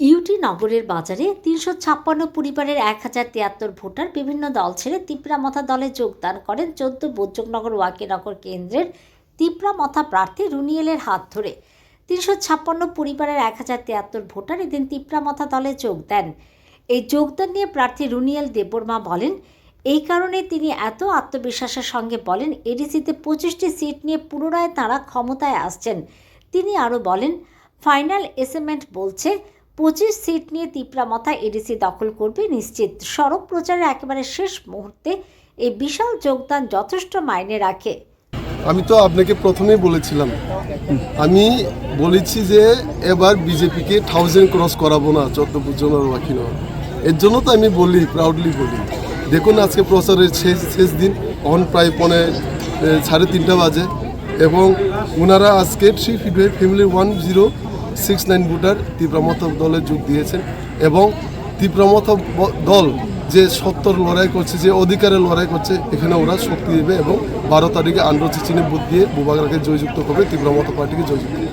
UT নগরের বাজারে ৩৫৬ পরিবারের ১,০৭৩ ভোটার বিভিন্ন দল ছেড়ে তিপ্রামথা দলে যোগদান করেন। ১৪ বৈদ্যনগর ওয়াকিনগর কেন্দ্রের তিপ্রামথা প্রার্থী রুনিয়েলের হাত ধরে ৩৫৬ পরিবারের ১,০৭৩ ভোটার এদিন তিপ্রামথা দলে যোগ দেন। এই যোগদান নিয়ে প্রার্থী রুনিয়েল দেববর্মা বলেন, এই কারণে তিনি এত আত্মবিশ্বাসের সঙ্গে বলেন এডিসিতে ২৫টি সিট নিয়ে পুনরায় তাঁরা ক্ষমতায় আসছেন। তিনি আরও বলেন, ফাইনাল অ্যাসেসমেন্ট বলছে ২৫ সিট নিয়ে তিপ্রামথা এডিসি দখল করবে নিশ্চিত। সড়ক প্রচারের একেবারে শেষ মুহূর্তে এই বিশাল যোগদান যথেষ্ট মাইনে রাখে। আমি তো আপনাকে প্রথমেই বলেছিলাম, আমি বলেছি যে এবার বিজেপিকে 1000 ক্রস করাবো না 14 বৈদ্যনগর ওয়াকিনগর। এর জন্য তো আমি বলি, প্রাউডলি বলি। দেখুন আজকে প্রচারের শেষ দিন, এখন প্রায় 3:30 বাজে এবং ওনারা আজকে 3 ফ্যামিলি 1069 ভোটার তিপ্রামথা দলে যোগ দিয়েছেন এবং তিপ্রামথা দল যে সত্তর লড়াই করছে, যে অধিকারের লড়াই করছে, এখানে ওরা শক্তি দেবে এবং 12 তারিখে আন্ড্রচি চিহ্নে ভোট দিয়ে বুবাগরাকে জয়যুক্ত করবে, তিপ্রামথা পার্টিকে জয়যুক্ত করবে।